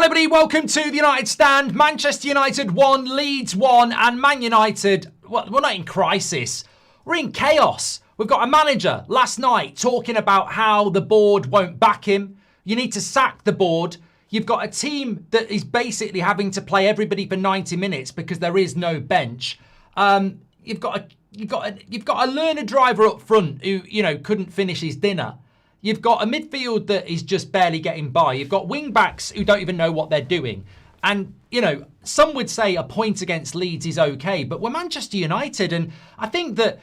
Hello everybody, welcome to the United Stand. Manchester United 1, Leeds 1, and Man United, well, we're not in crisis, we're in chaos. We've got a manager last night talking about how the board won't back him. You need to sack the board. You've got a team that is basically having to play everybody for 90 minutes because there is no bench. You've got a learner driver up front who, couldn't finish his dinner. You've got a midfield that is just barely getting by. You've got wing backs who don't even know what they're doing. And, some would say a point against Leeds is okay, but we're Manchester United. And I think that,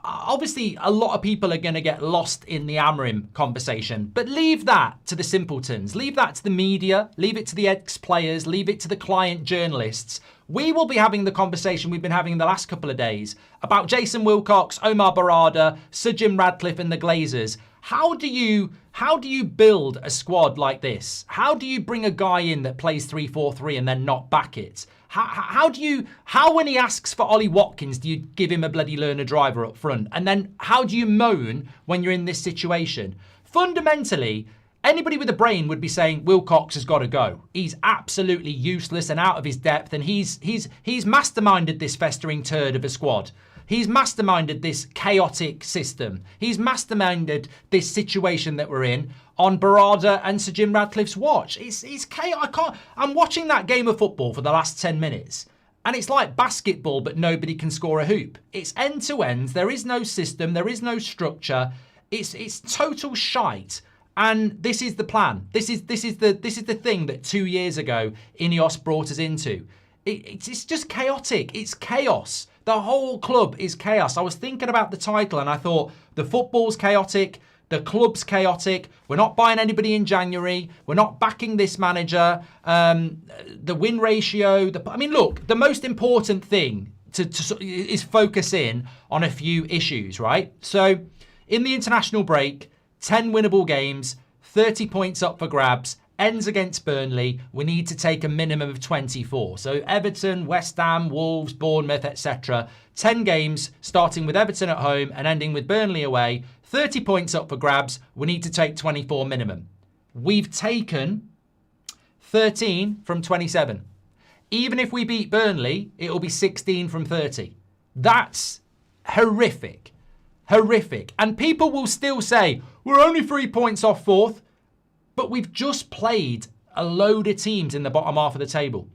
obviously a lot of people are going to get lost in the Amorim conversation, but leave that to the simpletons. Leave that to the media. Leave it to the ex-players. Leave it to the client journalists. We will be having the conversation we've been having in the last couple of days about Jason Wilcox, Omar Barada, Sir Jim Radcliffe and the Glazers. How do you build a squad like this? How do you bring a guy in that plays 3-4-3 and then not back it? How when he asks for Ollie Watkins, do you give him a bloody learner driver up front? And then how do you moan when you're in this situation? Fundamentally, anybody with a brain would be saying Wilcox has got to go. He's absolutely useless and out of his depth, and he's masterminded this festering turd of a squad. He's masterminded this chaotic system. He's masterminded this situation that we're in on Barada and Sir Jim Radcliffe's watch. It's chaos. I'm watching that game of football for the last 10 minutes, and it's like basketball, but nobody can score a hoop. It's end to end. There is no system. There is no structure. It's total shite. And this is the plan. This is the thing that 2 years ago Ineos brought us into. It's just chaotic. It's chaos. The whole club is chaos. I was thinking about the title and I thought the football's chaotic, the club's chaotic. We're not buying anybody in January. We're not backing this manager. The win ratio. Look, the most important thing is focus in on a few issues, right? So in the international break, 10 winnable games, 30 points up for grabs. Ends against Burnley, we need to take a minimum of 24. So Everton, West Ham, Wolves, Bournemouth, etc. 10 games, starting with Everton at home and ending with Burnley away. 30 points up for grabs, we need to take 24 minimum. We've taken 13 from 27. Even if we beat Burnley, it'll be 16 from 30. That's horrific. Horrific. And people will still say, we're only 3 points off fourth. But we've just played a load of teams in the bottom half of the table.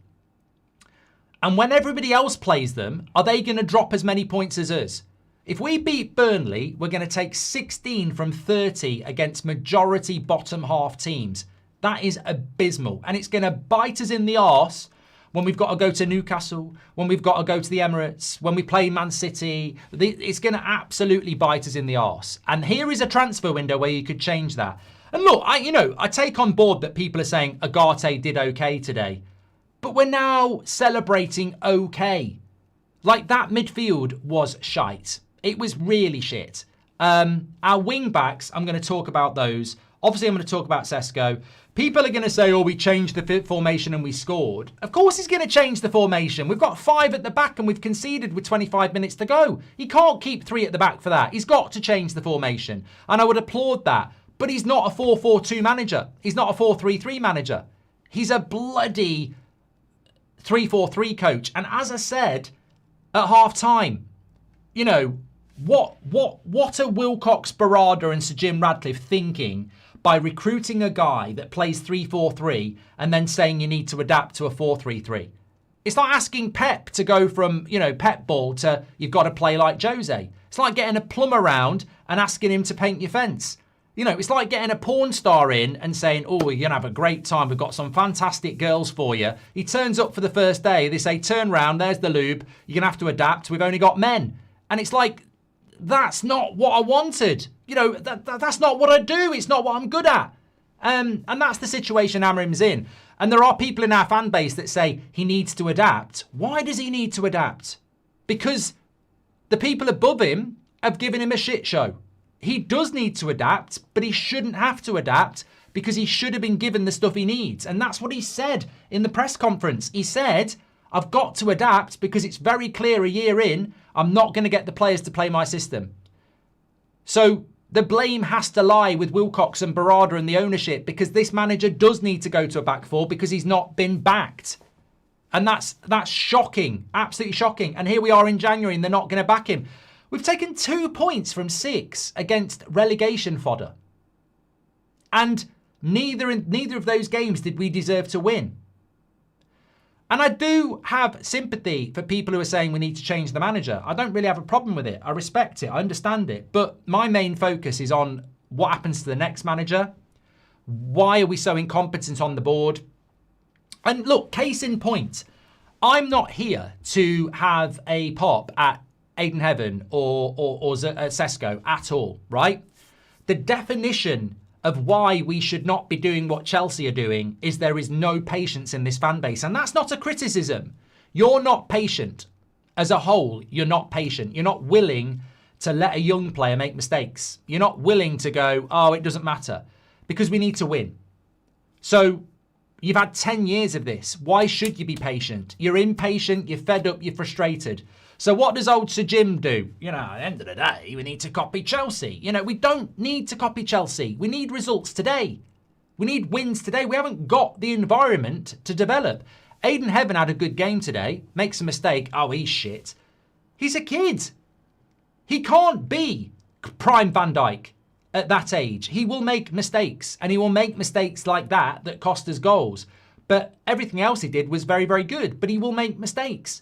And when everybody else plays them, are they going to drop as many points as us? If we beat Burnley, we're going to take 16 from 30 against majority bottom half teams. That is abysmal. And it's going to bite us in the arse when we've got to go to Newcastle, when we've got to go to the Emirates, when we play Man City. It's going to absolutely bite us in the arse. And here is a transfer window where you could change that. And look, I take on board that people are saying Agate did okay today. But we're now celebrating okay. Like, that midfield was shite. It was really shit. Our wing backs, I'm going to talk about those. Obviously, I'm going to talk about Sesko. People are going to say, we changed the formation and we scored. Of course he's going to change the formation. We've got 5 at the back and we've conceded with 25 minutes to go. He can't keep 3 at the back for that. He's got to change the formation. And I would applaud that. But he's not a 4-4-2 manager. He's not a 4-3-3 manager. He's a bloody 3-4-3 coach. And as I said at half time, what are Wilcox, Barada and Sir Jim Radcliffe thinking by recruiting a guy that plays 3-4-3 and then saying you need to adapt to a 4-3-3? It's like asking Pep to go from, Pep ball to you've got to play like Jose. It's like getting a plumber round and asking him to paint your fence. It's like getting a porn star in and saying, you're going to have a great time. We've got some fantastic girls for you. He turns up for the first day. They say, turn round. There's the lube. You're going to have to adapt. We've only got men. And it's like, that's not what I wanted. That's not what I do. It's not what I'm good at. And that's the situation Amorim's in. And there are people in our fan base that say he needs to adapt. Why does he need to adapt? Because the people above him have given him a shit show. He does need to adapt, but he shouldn't have to adapt because he should have been given the stuff he needs. And that's what he said in the press conference. He said, I've got to adapt because it's very clear a year in, I'm not going to get the players to play my system. So The blame has to lie with Wilcox and Barada and the ownership, because this manager does need to go to a back four because he's not been backed. And that's shocking, absolutely shocking. And here we are in January and they're not going to back him. We've taken 2 points from 6 against relegation fodder. And neither of those games did we deserve to win. And I do have sympathy for people who are saying we need to change the manager. I don't really have a problem with it. I respect it. I understand it. But my main focus is on what happens to the next manager. Why are we so incompetent on the board? And look, case in point, I'm not here to have a pop at Aidenheaven or Sesko at all, right? The definition of why we should not be doing what Chelsea are doing is there is no patience in this fan base. And that's not a criticism. You're not patient. As a whole, you're not patient. You're not willing to let a young player make mistakes. You're not willing to go, oh, it doesn't matter, because we need to win. So you've had 10 years of this. Why should you be patient? You're impatient, you're fed up, you're frustrated. So what does old Sir Jim do? You know, at the end of the day, we need to copy Chelsea. You know, we don't need to copy Chelsea. We need results today. We need wins today. We haven't got the environment to develop. Aidenheaven had a good game today. Makes a mistake. Oh, he's shit. He's a kid. He can't be prime Van Dijk at that age. He will make mistakes, and he will make mistakes like that cost us goals. But everything else he did was very, very good. But he will make mistakes.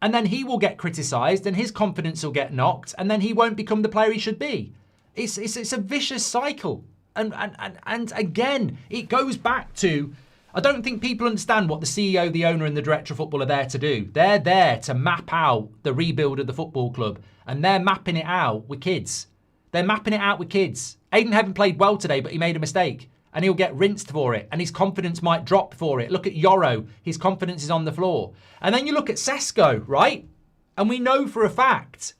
And then he will get criticised and his confidence will get knocked, and then he won't become the player he should be. It's a vicious cycle. And again, it goes back to, I don't think people understand what the CEO, the owner and the director of football are there to do. They're there to map out the rebuild of the football club, and they're mapping it out with kids. They're mapping it out with kids. Aidenheaven played well today, but he made a mistake. And he'll get rinsed for it. And his confidence might drop for it. Look at Yoro. His confidence is on the floor. And then you look at Sesko, right? And we know for a fact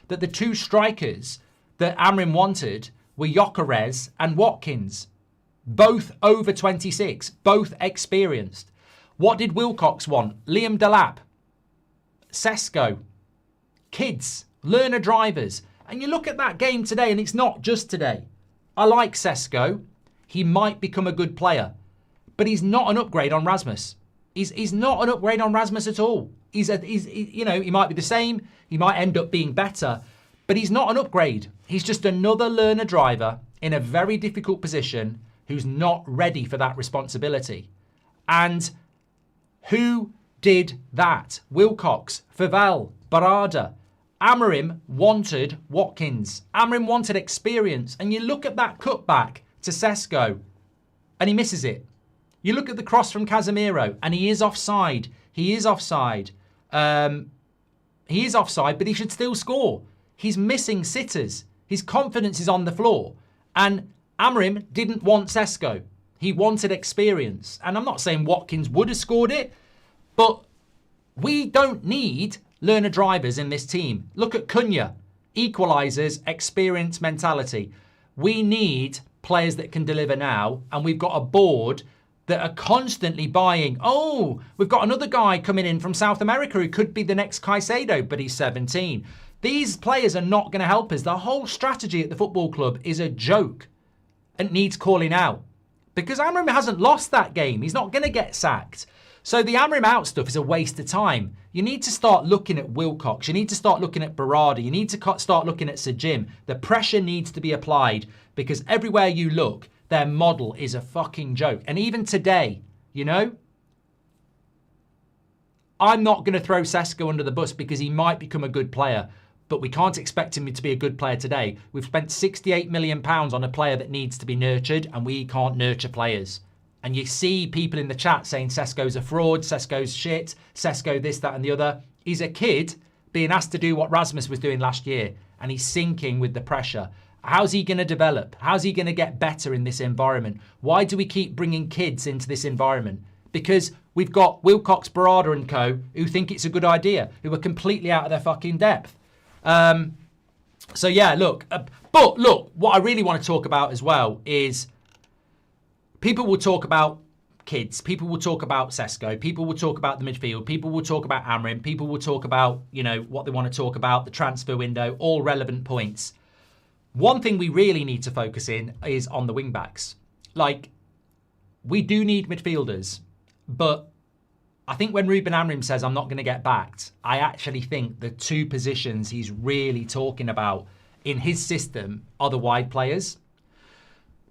that the 2 strikers that Amorim wanted were Gyökeres and Watkins. Both over 26. Both experienced. What did Wilcox want? Liam Delap. Sesko. Kids. Learner drivers. And you look at that game today, and it's not just today. I like Sesko. He might become a good player. But he's not an upgrade on Rasmus. He's not an upgrade on Rasmus at all. He might be the same. He might end up being better. But he's not an upgrade. He's just another learner driver in a very difficult position who's not ready for that responsibility. And who did that? Wilcox, Favel, Barada. Amorim wanted Watkins. Amorim wanted experience. And you look at that cutback to Sesko and he misses it. You look at the cross from Casemiro and he is offside. He is offside. But he should still score. He's missing sitters. His confidence is on the floor. And Amorim didn't want Sesko. He wanted experience. And I'm not saying Watkins would have scored it, but we don't need learner drivers in this team. Look at Cunha. Equalisers, experience, mentality. We need players that can deliver now, and we've got a board that are constantly buying. Oh, we've got another guy coming in from South America who could be the next Caicedo, but he's 17. These players are not going to help us. The whole strategy at the football club is a joke and needs calling out. Because Amorim hasn't lost that game. He's not going to get sacked. So the Amorim out stuff is a waste of time. You need to start looking at Wilcox. You need to start looking at Barada. You need to start looking at Sir Jim. The pressure needs to be applied because everywhere you look, their model is a fucking joke. And even today, you know, I'm not going to throw Sesko under the bus because he might become a good player, but we can't expect him to be a good player today. We've spent £68 million on a player that needs to be nurtured, and we can't nurture players. And you see people in the chat saying Sesko's a fraud, Sesko's shit, Sesko this, that and the other. He's a kid being asked to do what Rasmus was doing last year, and he's sinking with the pressure. How's he going to develop? How's he going to get better in this environment? Why do we keep bringing kids into this environment? Because we've got Wilcox, Barada and co who think it's a good idea, who are completely out of their fucking depth. So yeah, look. But look, what I really want to talk about as well is people will talk about kids. People will talk about Sesko. People will talk about the midfield. People will talk about Amorim. People will talk about, you know, what they want to talk about, the transfer window, all relevant points. One thing we really need to focus in is on the wing-backs. Like, we do need midfielders, but I think when Ruben Amorim says I'm not going to get backed, I actually think the two positions he's really talking about in his system are the wide players.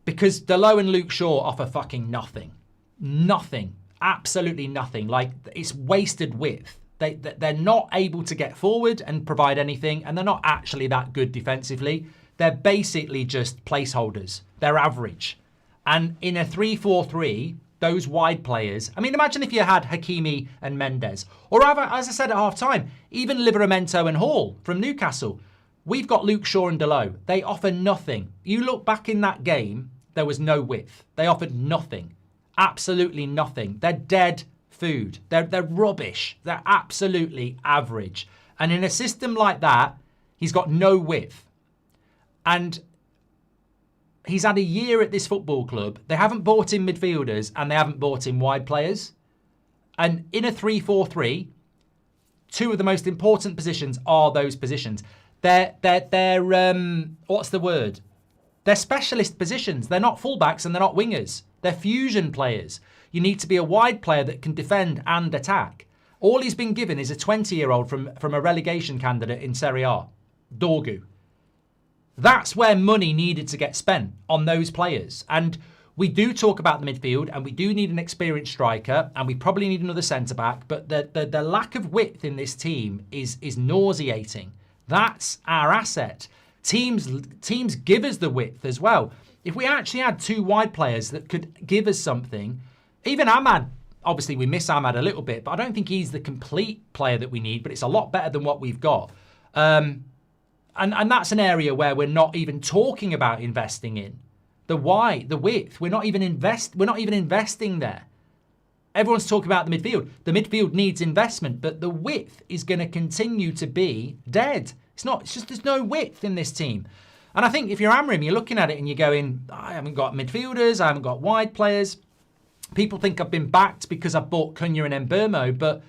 Because Dalot and Luke Shaw offer fucking nothing. Nothing. Absolutely nothing. Like, it's wasted width. They're not able to get forward and provide anything, and they're not actually that good defensively. They're basically just placeholders. They're average. And in a 3-4-3, those wide players, I mean, imagine if you had Hakimi and Mendes, or as I said at half-time, even Livramento and Hall from Newcastle. We've got Luke Shaw and Dalot. They offer nothing. You look back in that game, there was no width. They offered nothing. Absolutely nothing. They're dead food. They're rubbish. They're absolutely average. And in a system like that, he's got no width. And he's had a year at this football club. They haven't bought in midfielders and they haven't bought in wide players. And in a 3-4-3, two of the most important positions are those positions. They're what's the word? They're specialist positions. They're not fullbacks and they're not wingers. They're fusion players. You need to be a wide player that can defend and attack. All he's been given is a 20-year-old from a relegation candidate in Serie A, Dorgu. That's where money needed to get spent, on those players. And we do talk about the midfield, and we do need an experienced striker, and we probably need another centre-back, but the lack of width in this team is nauseating. That's our asset. Teams give us the width as well. If we actually had two wide players that could give us something, even Ahmad, obviously we miss Ahmad a little bit, but I don't think he's the complete player that we need, but it's a lot better than what we've got. And that's an area where we're not even talking about investing in. The width, we're not even investing there. Everyone's talking about the midfield. The midfield needs investment, but the width is going to continue to be dead. It's just there's no width in this team. And I think if you're Amorim, you're looking at it and you're going, I haven't got midfielders, I haven't got wide players. People think I've been backed because I've bought Cunha and Mbeumo, but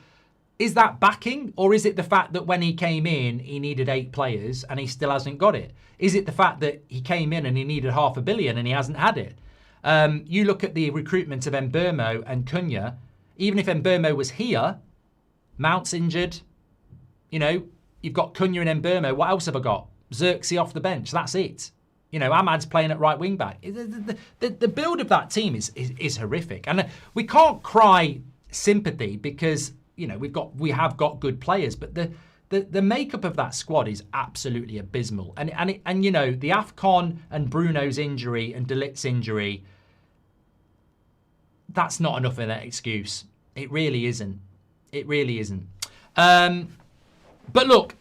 is that backing, or is it the fact that when he came in, he needed 8 players and he still hasn't got it? Is it the fact that he came in and he needed $500 million and he hasn't had it? You look at the recruitment of Mbeumo and Cunha, even if Mbeumo was here, Mount's injured, you've got Cunha and Mbeumo. What else have I got? Xerxes off the bench. That's it. Ahmad's playing at right wing back. The build of that team is horrific, and we can't cry sympathy because we have got good players, but the makeup of that squad is absolutely abysmal. And the AFCON and Bruno's injury and De Ligt's injury, that's not enough of an excuse. It really isn't. It really isn't. But look,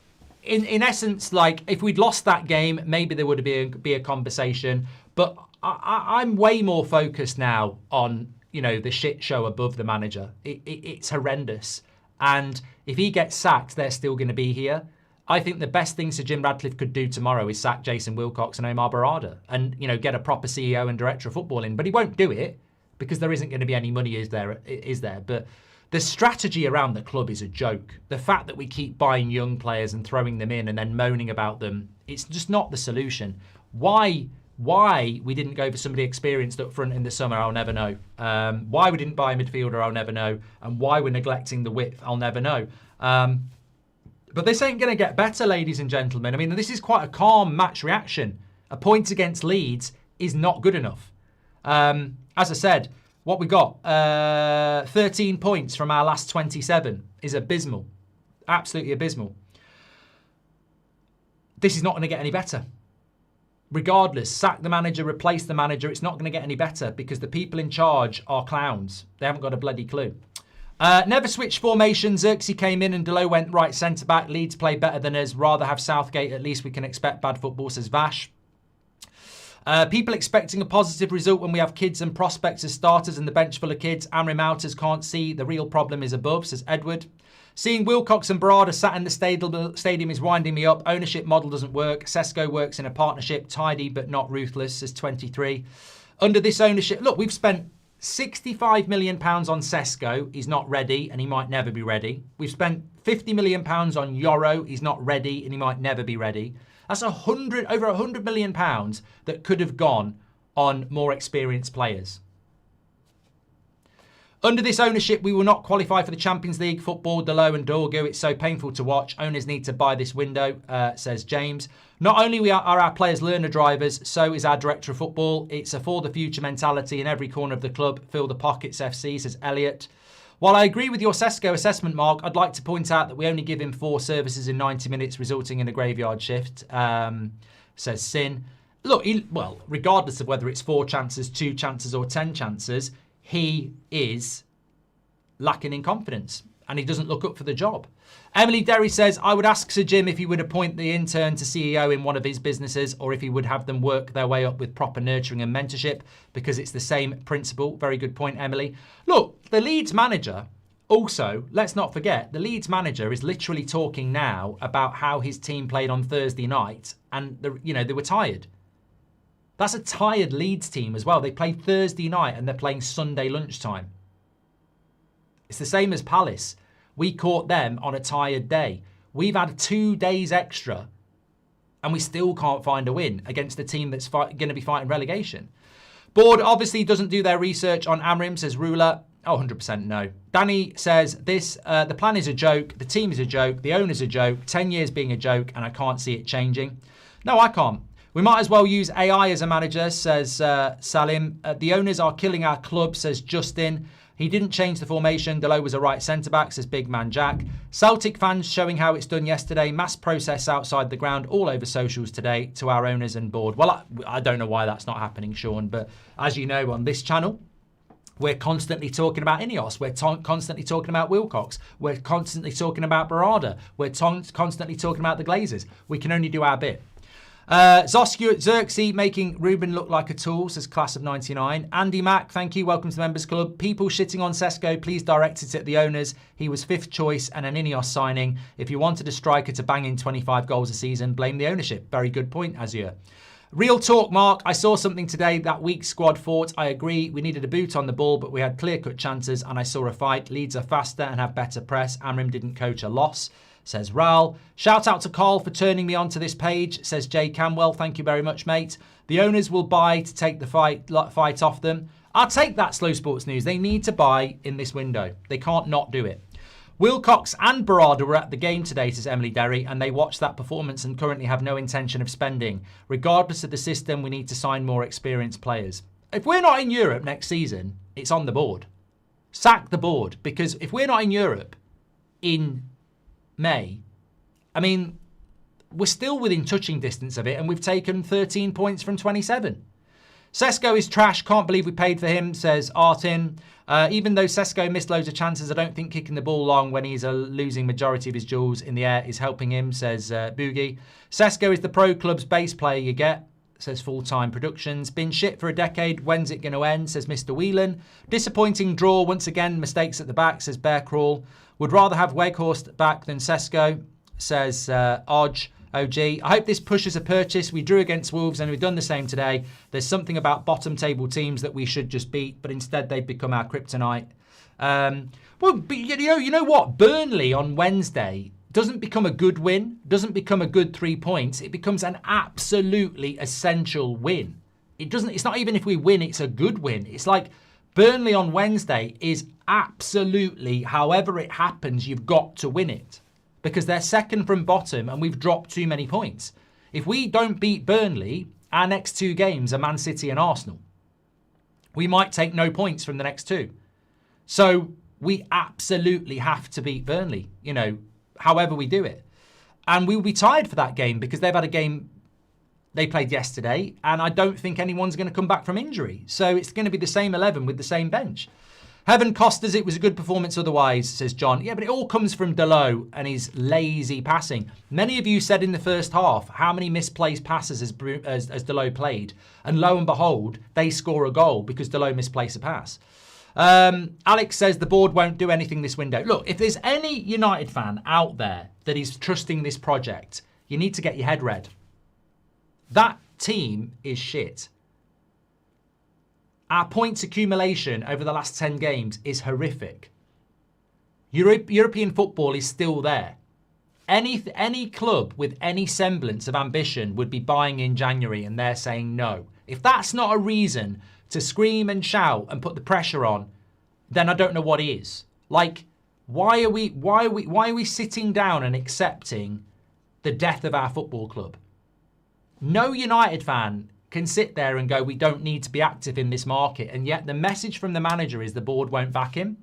in essence, like, if we'd lost that game, maybe there would be a conversation. But I'm way more focused now on, the shit show above the manager. It's horrendous. And if he gets sacked, they're still going to be here. I think the best thing Sir Jim Ratcliffe could do tomorrow is sack Jason Wilcox and Omar Barada and, get a proper CEO and director of football in. But he won't do it because there isn't going to be any money, is there? But the strategy around the club is a joke. The fact that we keep buying young players and throwing them in and then moaning about them, it's just not the solution. Why we didn't go for somebody experienced up front in the summer, I'll never know. Why we didn't buy a midfielder, I'll never know. And why we're neglecting the width, I'll never know. But this ain't going to get better, ladies and gentlemen. I mean, this is quite a calm match reaction. A point against Leeds is not good enough. As I said, what we got, 13 points from our last 27 is abysmal. Absolutely abysmal. This is not going to get any better. Regardless, sack the manager, replace the manager, it's not going to get any better because the people in charge are clowns. They haven't got a bloody clue. Never switched formation. Xerxes came in and Dalot went right centre-back. Leeds play better than us. Rather have Southgate. At least we can expect bad football, says Vash. People expecting a positive result when we have kids and prospects as starters and the bench full of kids. Amorim outers can't see. The real problem is above, says Edward. Seeing Wilcox and Barada sat in the stadium is winding me up. Ownership model doesn't work. Sesko works in a partnership. Tidy but not ruthless, says 23. Under this ownership, look, we've spent £65 million on Sesko. He's not ready and he might never be ready. We've spent £50 million on Yoro. He's not ready and he might never be ready. That's over £100 million that could have gone on more experienced players. Under this ownership, we will not qualify for the Champions League, football, Delo and Dorgu. It's so painful to watch. Owners need to buy this window, says James. Not only are our players learner drivers, so is our director of football. It's a for the future mentality in every corner of the club. Fill the pockets, FC, says Elliot. While I agree with your Sesko assessment, Mark, I'd like to point out that we only give him 4 services in 90 minutes, resulting in a graveyard shift, says Sin. Look, regardless of whether it's 4 chances, 2 chances or 10 chances, he is lacking in confidence and he doesn't look up for the job. Emily Derry says, I would ask Sir Jim if he would appoint the intern to CEO in one of his businesses or if he would have them work their way up with proper nurturing and mentorship because it's the same principle. Very good point, Emily. Look, the Leeds manager also, let's not forget, the Leeds manager is literally talking now about how his team played on Thursday night and they were tired. That's a tired Leeds team as well. They played Thursday night and they're playing Sunday lunchtime. It's the same as Palace. We caught them on a tired day. We've had 2 days extra and we still can't find a win against a team that's going to be fighting relegation. Board obviously doesn't do their research on Amorim, says Ruler. Oh, 100% no. Danny says, the plan is a joke, the team is a joke, the owner's a joke, 10 years being a joke, and I can't see it changing. No, I can't. We might as well use AI as a manager, says Salim. The owners are killing our club, says Justin. He didn't change the formation. Delo was a right centre-back, says Big Man Jack. Celtic fans showing how it's done yesterday. Mass protests outside the ground all over socials today to our owners and board. Well, I don't know why that's not happening, Sean, but as you know, on this channel, we're constantly talking about Ineos. We're constantly talking about Wilcox. We're constantly talking about Barada. We're constantly talking about the Glazers. We can only do our bit. Zoscu Xerxes making Ruben look like a tool, says Class of 99. Andy Mack, thank you. Welcome to the Members Club. People shitting on Sesko, please direct it at the owners. He was 5th choice and an Ineos signing. If you wanted a striker to bang in 25 goals a season, blame the ownership. Very good point, Azure. Real talk, Mark. I saw something today that weak squad fought. I agree. We needed a boot on the ball, but we had clear-cut chances and I saw a fight. Leeds are faster and have better press. Amorim didn't coach a loss, says Ral. Shout out to Carl for turning me onto this page, says Jay Camwell. Thank you very much, mate. The owners will buy to take the fight off them. I'll take that, Slow Sports News. They need to buy in this window. They can't not do it. Wilcox and Barada were at the game today, says Emily Derry, and they watched that performance and currently have no intention of spending. Regardless of the system, we need to sign more experienced players. If we're not in Europe next season, it's on the board. Sack the board, because if we're not in Europe in May, I mean, we're still within touching distance of it and we've taken 13 points from 27. Sesko is trash. Can't believe we paid for him, says Artin. Even though Sesko missed loads of chances, I don't think kicking the ball long when he's a losing majority of his duels in the air is helping him, says Boogie. Sesko is the pro club's base player you get, says Full-Time Productions. Been shit for a decade. When's it going to end, says Mr. Whelan. Disappointing draw once again. Mistakes at the back, says Bear Crawl. Would rather have Weghorst back than Sesko, says OG. I hope this pushes a purchase. We drew against Wolves and we've done the same today. There's something about bottom table teams that we should just beat, but instead they've become our kryptonite. But you know what? Burnley on Wednesday doesn't become a good win, doesn't become a good 3 points. It becomes an absolutely essential win. It's not even if we win, it's a good win. It's like Burnley on Wednesday is absolutely, however it happens, you've got to win it. Because they're second from bottom and we've dropped too many points. If we don't beat Burnley, our next 2 games are Man City and Arsenal. We might take no points from the next 2. So we absolutely have to beat Burnley, however we do it. And we'll be tired for that game because they've had a game they played yesterday and I don't think anyone's going to come back from injury. So it's going to be the same 11 with the same bench. Heaven Costas, it was a good performance otherwise, says John. Yeah, but it all comes from Delo and his lazy passing. Many of you said in the first half how many misplaced passes has Delo played. And lo and behold, they score a goal because Delo misplaced a pass. Alex says the board won't do anything this window. Look, if there's any United fan out there that is trusting this project, you need to get your head read. That team is shit. Our points accumulation over the last 10 games is horrific. European football is still there. Any club with any semblance of ambition would be buying in January, and they're saying no. If that's not a reason to scream and shout and put the pressure on, then I don't know what is. Like, why are we sitting down and accepting the death of our football club? No United fan can sit there and go, we don't need to be active in this market, and yet the message from the manager is the board won't back him.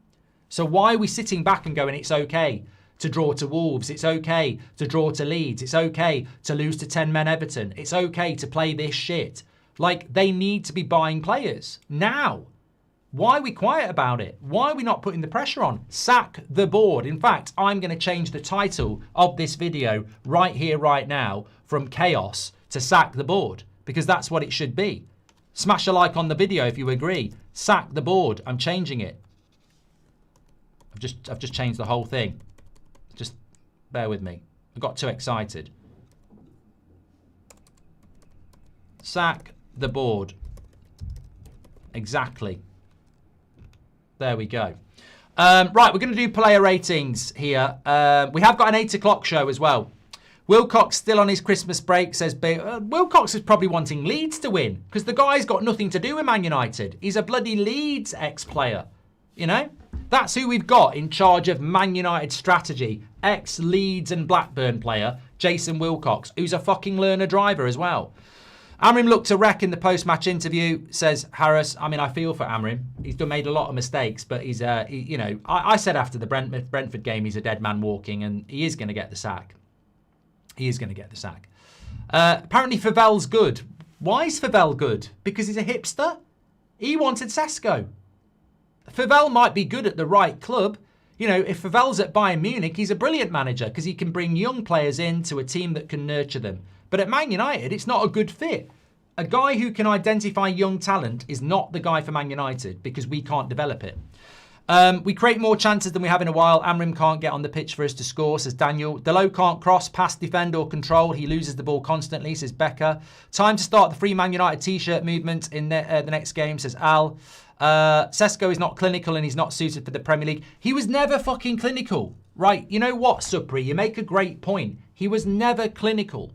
So why are we sitting back and going, it's okay to draw to Wolves, it's okay to draw to Leeds, it's okay to lose to 10 men Everton, it's okay to play this shit? Like, they need to be buying players now. Why are we quiet about it? Why are we not putting the pressure on? Sack the board. In fact, I'm going to change the title of this video right here, right now, from chaos to sack the board, because that's what it should be. Smash a like on the video if you agree. Sack the board. I'm changing it. I've just changed the whole thing. Just bear with me. I got too excited. Sack the board. Exactly. There we go. Right, we're going to do player ratings here. We have got an 8 o'clock show as well. Wilcox still on his Christmas break, says Wilcox is probably wanting Leeds to win because the guy's got nothing to do with Man United. He's a bloody Leeds ex-player, you know? That's who we've got in charge of Man United strategy. Ex-Leeds and Blackburn player, Jason Wilcox, who's a fucking learner driver as well. Amorim looked a wreck in the post-match interview, says Harris. I mean, I feel for Amorim. He's made a lot of mistakes, but he's, you know, I said after the Brentford game, he's a dead man walking, and he is going to get the sack. He is going to get the sack. Apparently, Favel's good. Why is Favel good? Because he's a hipster? He wanted Sesko. Favel might be good at the right club. You know, if Favel's at Bayern Munich, he's a brilliant manager because he can bring young players into a team that can nurture them. But at Man United, it's not a good fit. A guy who can identify young talent is not the guy for Man United because we can't develop it. We create more chances than we have in a while. Amorim can't get on the pitch for us to score, says Daniel. Delo can't cross, pass, defend or control. He loses the ball constantly, says Becca. Time to start the Free Man United t-shirt movement in the next game, says Al. Sesko is not clinical and he's not suited for the Premier League. He was never fucking clinical, right? You know what, Supri? You make a great point. He was never clinical.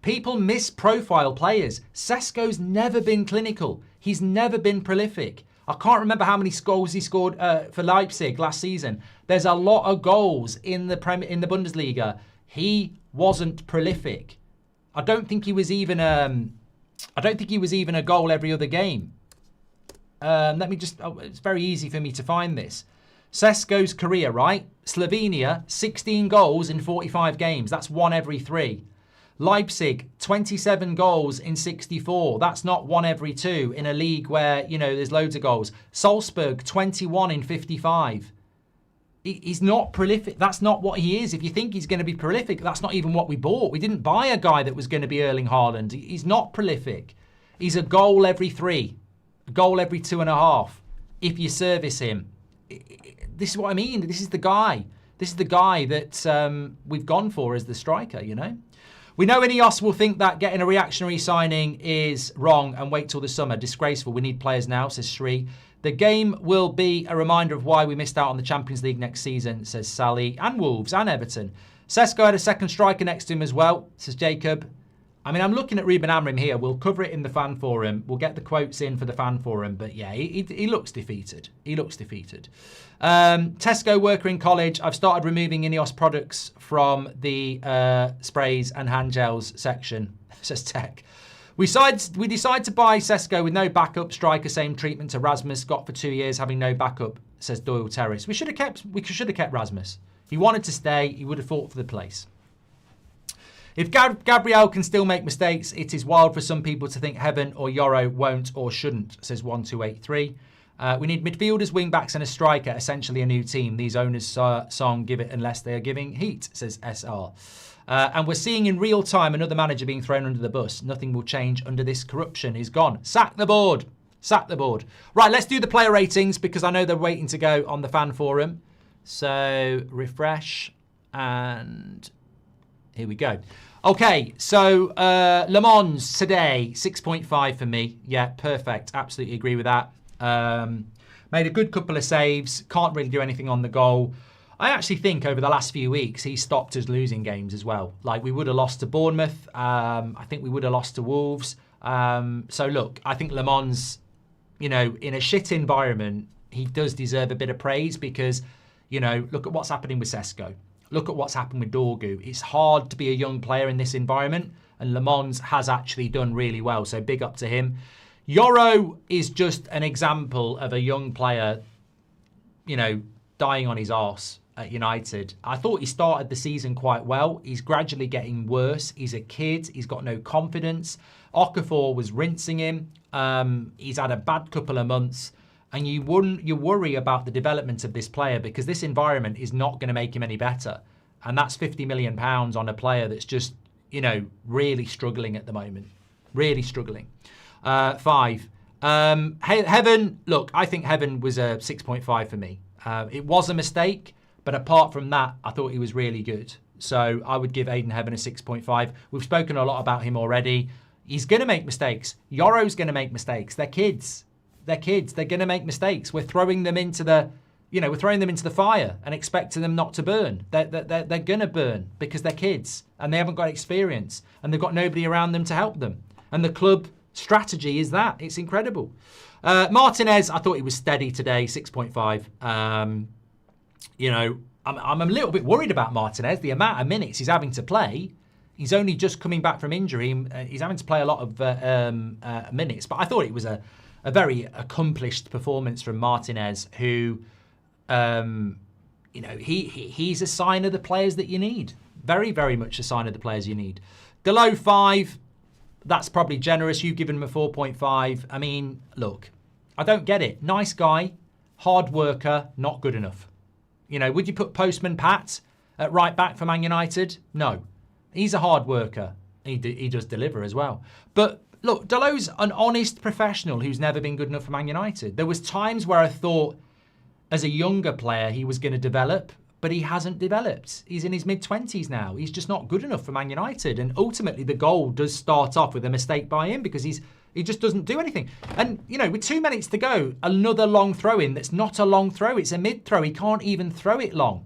People misprofile players. Sesko's never been clinical. He's never been prolific. I can't remember how many goals he scored for Leipzig last season. There's a lot of goals in the Bundesliga. He wasn't prolific. I don't think he was even a goal every other game. Let me just. Oh, it's very easy for me to find this. Sesko's career, right? Slovenia, 16 goals in 45 games. That's 1 every 3. Leipzig, 27 goals in 64. That's not 1 every 2 in a league where, you know, there's loads of goals. Salzburg, 21 in 55. He's not prolific. That's not what he is. If you think he's going to be prolific, that's not even what we bought. We didn't buy a guy that was going to be Erling Haaland. He's not prolific. He's a goal every 3. A goal every 2.5. If you service him. This is what I mean. This is the guy. This is the guy that we've gone for as the striker, you know. We know Ineos will think that getting a reactionary signing is wrong and wait till the summer. Disgraceful. We need players now, says Shri. The game will be a reminder of why we missed out on the Champions League next season, says Sally. And Wolves and Everton. Sesko had a second striker next to him as well, says Jacob. I mean, I'm looking at Ruben Amorim here. We'll cover it in the fan forum. We'll get the quotes in for the fan forum. But yeah, he looks defeated. He looks defeated. Tesco worker in college. I've started removing Ineos products from the sprays and hand gels section, says Tech. We decide to buy Sesko with no backup striker, same treatment to Rasmus got for 2 years, having no backup, says Doyle Terrace. We should have kept Rasmus. He wanted to stay. He would have fought for the place. If Gabriel can still make mistakes, it is wild for some people to think Heaven or Yoro won't or shouldn't, says 1283. We need midfielders, wing-backs and a striker, essentially a new team. These owners' song give it unless they are giving heat, says SR. And we're seeing in real time another manager being thrown under the bus. Nothing will change under this corruption is gone. Sack the board. Sack the board. Right, let's do the player ratings because I know they're waiting to go on the fan forum. So refresh and... here we go. Okay, so Le Mans today, 6.5 for me. Yeah, perfect. Absolutely agree with that. Made a good couple of saves. Can't really do anything on the goal. I actually think over the last few weeks, he's stopped us losing games as well. Like, we would have lost to Bournemouth. I think we would have lost to Wolves. So, look, I think Le Mans, you know, in a shit environment, he does deserve a bit of praise because, you know, look at what's happening with Sesko. Look at what's happened with Dorgu. It's hard to be a young player in this environment, and Le Mans has actually done really well. So, big up to him. Yoro is just an example of a young player, you know, dying on his arse at United. I thought he started the season quite well. He's gradually getting worse. He's a kid. He's got no confidence. Okafor was rinsing him. He's had a bad couple of months. And you worry about the development of this player because this environment is not going to make him any better. And that's £50 million on a player that's just, you know, really struggling at the moment. Really struggling. 5. Heaven, look, I think Heaven was a 6.5 for me. It was a mistake. But apart from that, I thought he was really good. So I would give Aiden Heaven a 6.5. We've spoken a lot about him already. He's going to make mistakes. Yoro's going to make mistakes. They're kids. They're kids. They're going to make mistakes. We're throwing them into the, you know, we're throwing them into the fire and expecting them not to burn. They're going to burn because they're kids and they haven't got experience and they've got nobody around them to help them. And the club strategy is that. It's incredible. Martinez, I thought he was steady today, 6.5. You know, I'm a little bit worried about Martinez. The amount of minutes he's having to play. He's only just coming back from injury. He's having to play a lot of minutes. But I thought it was a very accomplished performance from Martinez, who, you know, he's a sign of the players that you need. Very, very much a sign of the players you need. Delo 5. That's probably generous. You've given him a 4.5. I mean, look, I don't get it. Nice guy, hard worker, not good enough. You know, would you put Postman Pat at right back for Man United? No. He's a hard worker. He does deliver as well. But look, Delo's an honest professional who's never been good enough for Man United. There was times where I thought as a younger player he was going to develop, but he hasn't developed. He's in his mid-20s now. He's just not good enough for Man United. And ultimately the goal does start off with a mistake by him because he just doesn't do anything. And, you know, with 2 minutes to go, another long throw in that's not a long throw. It's a mid-throw. He can't even throw it long.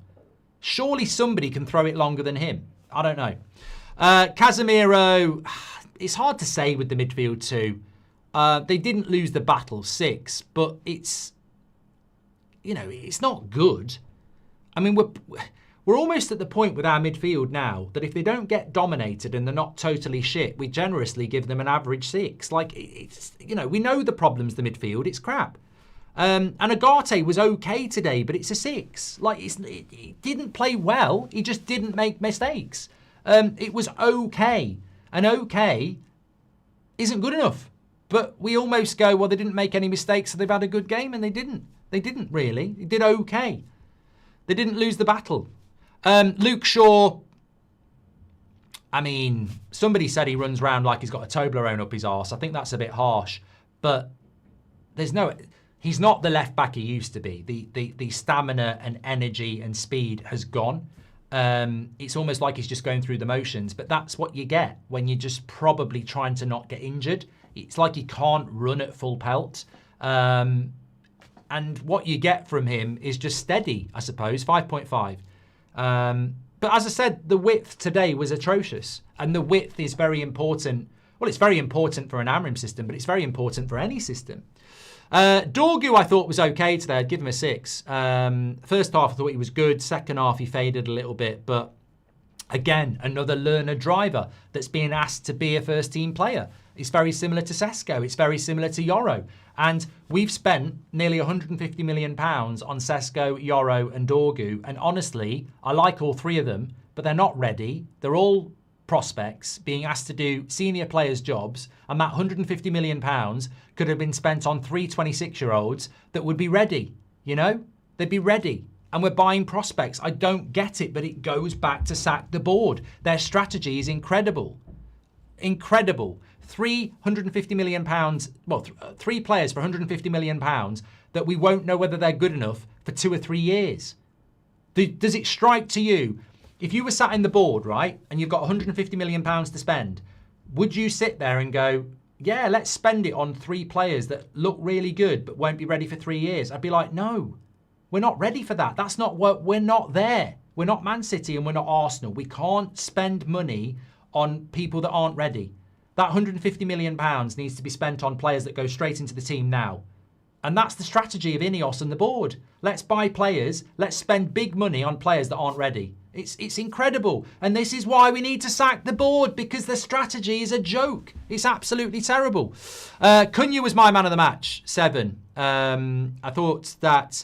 Surely somebody can throw it longer than him. I don't know. Casemiro, it's hard to say with the midfield too. They didn't lose the battle, 6, but it's, you know, it's not good. I mean, we're almost at the point with our midfield now that if they don't get dominated and they're not totally shit, we generously give them an average 6. Like, it's, you know, we know the problems, the midfield, it's crap. And Agate was okay today, but it's a 6. Like, he didn't play well, he just didn't make mistakes. It was okay, and okay isn't good enough. But we almost go, well, they didn't make any mistakes, so they've had a good game, and they didn't. They didn't really. They did okay. They didn't lose the battle. Luke Shaw, I mean, somebody said he runs around like he's got a Toblerone up his arse. I think that's a bit harsh, but he's not the left back he used to be. The stamina and energy and speed has gone. It's almost like he's just going through the motions, but that's what you get when you're just probably trying to not get injured. It's like he can't run at full pelt. And what you get from him is just steady, I suppose, 5.5. But as I said, the width today was atrocious. And the width is very important. Well, it's very important for an Amorim system, but it's very important for any system. Dorgu I thought was okay today. I'd give him a 6. First half I thought he was good. Second half he faded a little bit. But again, another learner driver that's being asked to be a first team player. It's very similar to Sesko. It's very similar to Yoro. And we've spent nearly £150 million on Sesko, Yoro and Dorgu. And honestly, I like all three of them, but they're not ready. They're all prospects being asked to do senior players' jobs. And that £150 million could have been spent on 3 26-year-olds that would be ready. You know, they'd be ready. And we're buying prospects. I don't get it, but it goes back to sack the board. Their strategy is incredible. Incredible. £350 million, well, 3 players for £150 million that we won't know whether they're good enough for 2 or 3 years. Does it strike to you, if you were sat in the board, right, and you've got £150 million to spend, would you sit there and go, yeah, let's spend it on 3 players that look really good but won't be ready for 3 years? I'd be like, no, We're not ready for that. That's not what, we're not there. We're not Man City and we're not Arsenal. We can't spend money on people that aren't ready. That £150 million needs to be spent on players that go straight into the team now. And that's the strategy of Ineos and the board. Let's buy players. Let's spend big money on players that aren't ready. It's incredible. And this is why we need to sack the board, because the strategy is a joke. It's absolutely terrible. Cunha was my man of the match, 7. I thought that,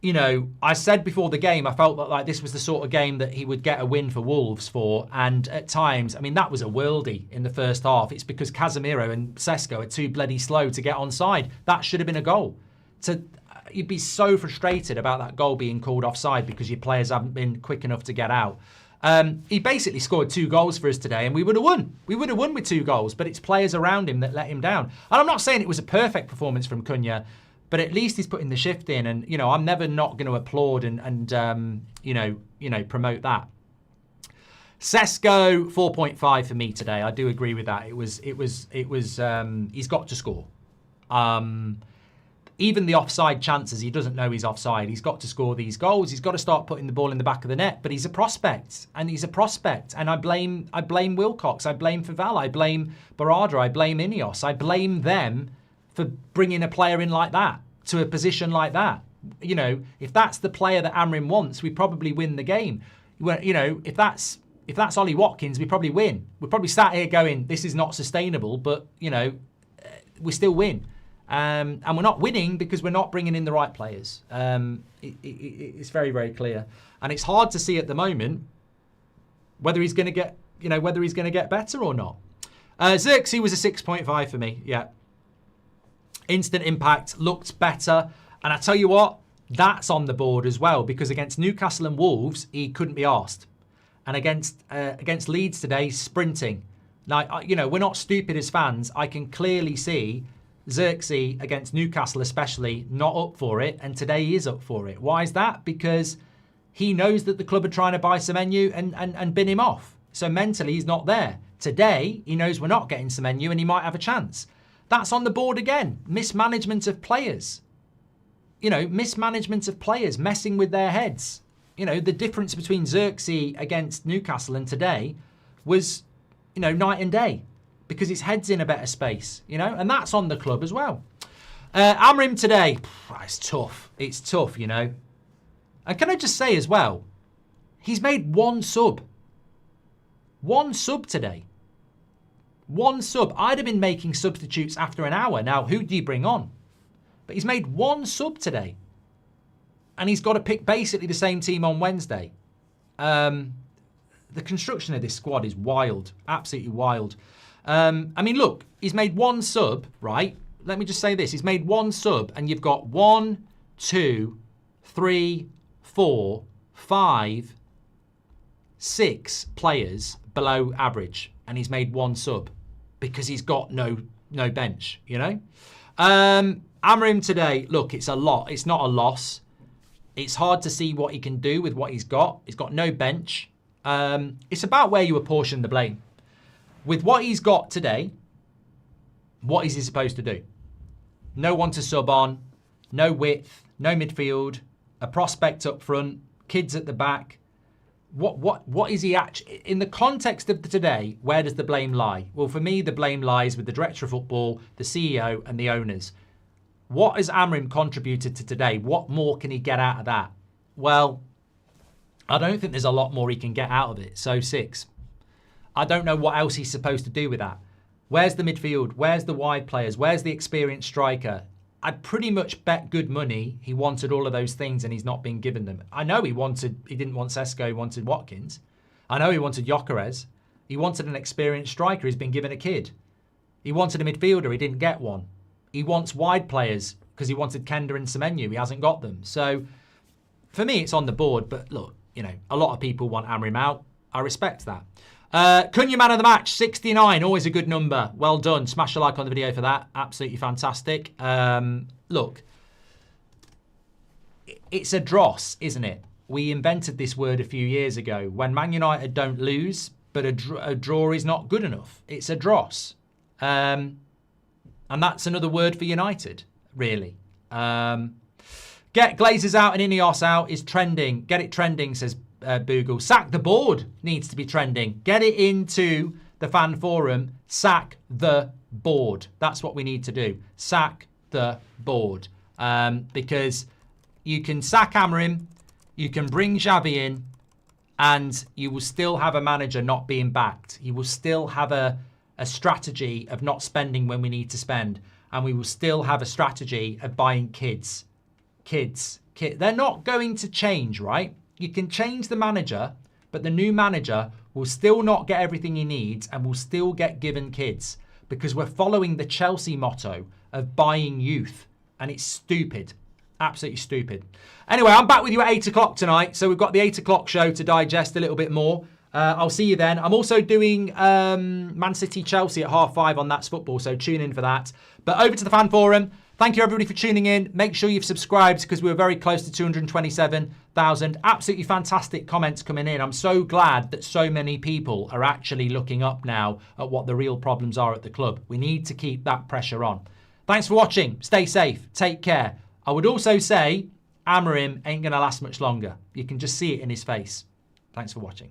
you know, I said before the game, I felt like this was the sort of game that he would get a win for Wolves for. And at times, I mean, that was a worldie in the first half. It's because Casemiro and Sesko are too bloody slow to get onside. That should have been a goal. You'd be so frustrated about that goal being called offside because your players haven't been quick enough to get out. He basically scored 2 goals for us today and we would have won. We would have won with 2 goals, but it's players around him that let him down. And I'm not saying it was a perfect performance from Cunha, but at least he's putting the shift in. And, you know, I'm never not going to applaud and you know, promote that. Sesko, 4.5 for me today. I do agree with that. He's got to score. Even the offside chances, he doesn't know he's offside. He's got to score these goals. He's got to start putting the ball in the back of the net. But he's a prospect, and he's a prospect. And I blame Wilcox. I blame Faval. I blame Barada. I blame Ineos. I blame them for bringing a player in like that to a position like that. You know, if that's the player that Amorim wants, we probably win the game. You know, if that's Ollie Watkins, we probably win. We're probably sat here going, this is not sustainable, but you know, we still win. And we're not winning because we're not bringing in the right players. It's very, very clear. And it's hard to see at the moment whether he's going to get, you know, whether he's going to get better or not. Xerxes was a 6.5 for me. Yeah. Instant impact, looked better. And I tell you what, that's on the board as well, because against Newcastle and Wolves, he couldn't be arsed. And against Leeds today, sprinting. Now, you know, we're not stupid as fans. I can clearly see Xerxes against Newcastle especially not up for it, and today he is up for it. Why is that? Because he knows that the club are trying to buy Semenyo and bin him off. So mentally he's not there. Today he knows we're not getting Semenyo and he might have a chance. That's on the board again. Mismanagement of players. You know, mismanagement of players, messing with their heads. You know, the difference between Xerxes against Newcastle and today was, you know, night and day. Because his head's in a better space, you know, and that's on the club as well. Amorim today, it's tough. It's tough, you know. And can I just say as well, he's made 1 sub. 1 sub today. 1 sub. I'd have been making substitutes after an hour. Now, who do you bring on? But he's made 1 sub today. And he's got to pick basically the same team on Wednesday. The construction of this squad is wild. Absolutely wild. I mean, look, he's made 1 sub, right? Let me just say this. He's made 1 sub and you've got 1, 2, 3, 4, 5, 6 players below average. And he's made 1 sub because he's got no bench, you know? Amorim today, look, it's a lot. It's not a loss. It's hard to see what he can do with what he's got. He's got no bench. It's about where you apportion the blame. With what he's got today, what is he supposed to do? No one to sub on, no width, no midfield, a prospect up front, kids at the back. What is he actually, in the context of today, where does the blame lie? Well, for me, the blame lies with the director of football, the CEO and the owners. What has Amorim contributed to today? What more can he get out of that? Well, I don't think there's a lot more he can get out of it. So 6. I don't know what else he's supposed to do with that. Where's the midfield? Where's the wide players? Where's the experienced striker? I'd pretty much bet good money he wanted all of those things and he's not been given them. I know he didn't want Sesko, he wanted Watkins. I know he wanted Gyökeres. He wanted an experienced striker, he's been given a kid. He wanted a midfielder, he didn't get one. He wants wide players because he wanted Kenda and Semenyo, he hasn't got them. So for me, it's on the board, but look, you know, a lot of people want Amorim out. I respect that. Cunha man of the match, 69, always a good number. Well done. Smash a like on the video for that. Absolutely fantastic. Look, it's a dross, isn't it? We invented this word a few years ago. When Man United don't lose, but a draw is not good enough. It's a dross. And that's another word for United, really. Get Glazers out and Ineos out is trending. Get it trending, says Boogle. Sack the board needs to be trending. Get it into the fan forum. Sack the board. That's what we need to do. Sack the board. Because you can sack Amorim, you can bring Xavi in, and you will still have a manager not being backed. You will still have a strategy of not spending when we need to spend. And we will still have a strategy of buying kids. Kids. They're not going to change, right? You can change the manager, but the new manager will still not get everything he needs and will still get given kids because we're following the Chelsea motto of buying youth. And it's stupid. Absolutely stupid. Anyway, I'm back with you at 8 o'clock tonight. So we've got the 8 o'clock show to digest a little bit more. I'll see you then. I'm also doing Man City Chelsea at 5:30 on That's Football. So tune in for that. But over to the fan forum. Thank you, everybody, for tuning in. Make sure you've subscribed because we're very close to 227,000. Absolutely fantastic comments coming in. I'm so glad that so many people are actually looking up now at what the real problems are at the club. We need to keep that pressure on. Thanks for watching. Stay safe. Take care. I would also say Amorim ain't going to last much longer. You can just see it in his face. Thanks for watching.